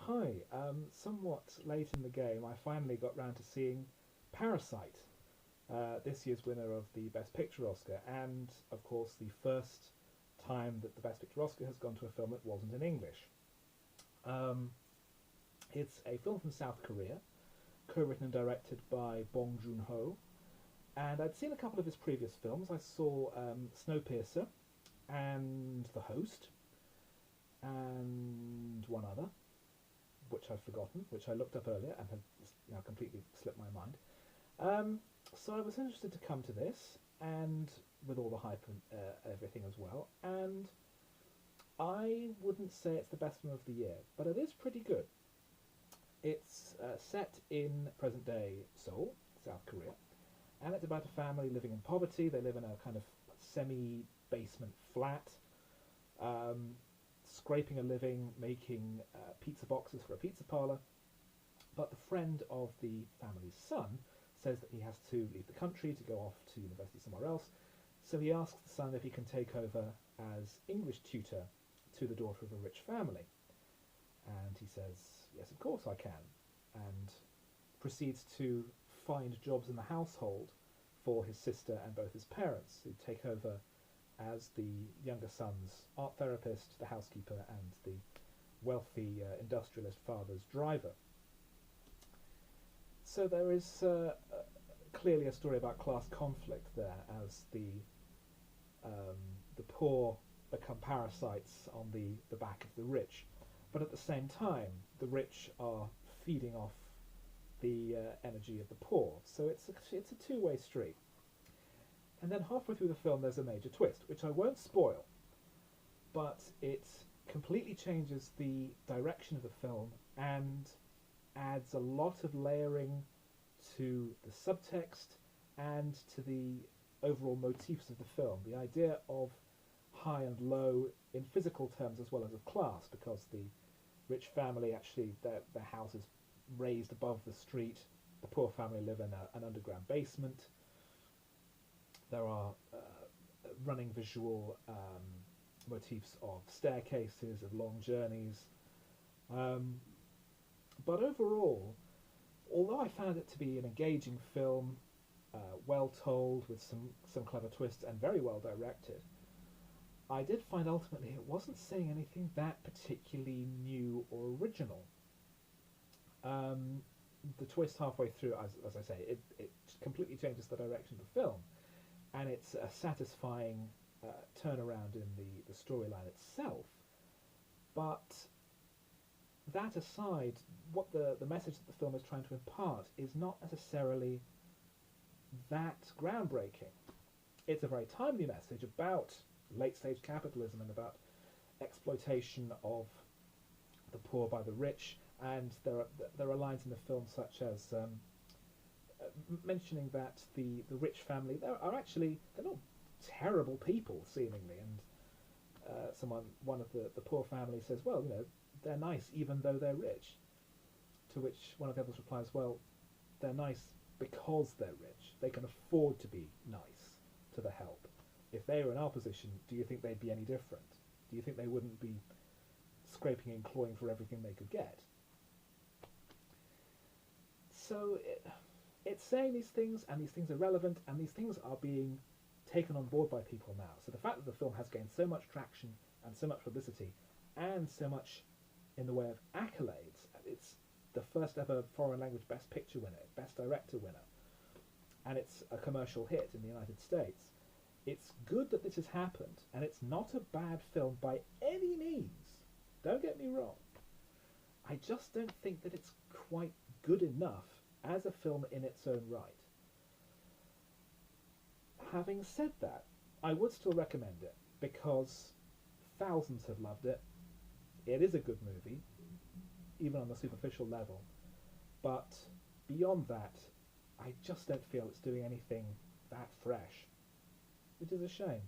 Hi, somewhat late in the game, I finally got round to seeing Parasite, this year's winner of the Best Picture Oscar, and of course the first time that the Best Picture Oscar has gone to a film that wasn't in English. Um, it's a film from South Korea, co-written and directed by Bong Joon-ho, and I'd seen a couple of his previous films. I saw Snowpiercer and The Host, and one other, which I've forgotten, which I looked up earlier and had completely slipped my mind. So I was interested to come to this, and with all the hype and everything as well, and I wouldn't say it's the best film of the year, but it is pretty good. It's set in present-day Seoul, South Korea, and it's about a family living in poverty. They live in a kind of semi-basement flat, um, scraping a living, making pizza boxes for a pizza parlour. But the friend of the family's son says that he has to leave the country to go off to university somewhere else. So he asks the son if he can take over as English tutor to the daughter of a rich family. And he says, yes, of course I can. And proceeds to find jobs in the household for his sister and both his parents, who take over as the younger son's art therapist, the housekeeper, and the wealthy industrialist father's driver. So there is clearly a story about class conflict there, as um, the poor become parasites on the back of the rich. But at the same time, the rich are feeding off the energy of the poor. So it's a two-way street. And then halfway through the film, there's a major twist, which I won't spoil, but it completely changes the direction of the film and adds a lot of layering to the subtext and to the overall motifs of the film. The idea of high and low in physical terms as well as of class, because the rich family actually, their house is raised above the street. The poor family live in an underground basement. There are running visual motifs of staircases, of long journeys. But overall, although I found it to be an engaging film, well told with some clever twists and very well directed, I did find ultimately it wasn't saying anything that particularly new or original. The twist halfway through, as I say, it completely changes the direction of the film, and it's a satisfying turnaround in the storyline itself. But that aside, what the message that the film is trying to impart is not necessarily that groundbreaking. It's a very timely message about late-stage capitalism and about exploitation of the poor by the rich, and there are lines in the film such as mentioning that the rich family, they're not terrible people seemingly, and one of the poor family says, well, they're nice even though they're rich, to which one of the others replies, well, they're nice because they're rich. They can afford to be nice to the help. If they were in our position, do you think they'd be any different? Do you think they wouldn't be scraping and clawing for everything they could get? So it's saying these things, and these things are relevant, and these things are being taken on board by people now. So the fact that the film has gained so much traction and so much publicity and so much in the way of accolades, it's the first ever foreign language Best Picture winner, Best Director winner, and it's a commercial hit in the United States. It's good that this has happened, and it's not a bad film by any means. Don't get me wrong. I just don't think that it's quite good enough as a film in its own right. Having said that, I would still recommend it, because thousands have loved it. It is a good movie, even on the superficial level, but beyond that, I just don't feel it's doing anything that fresh, which is a shame.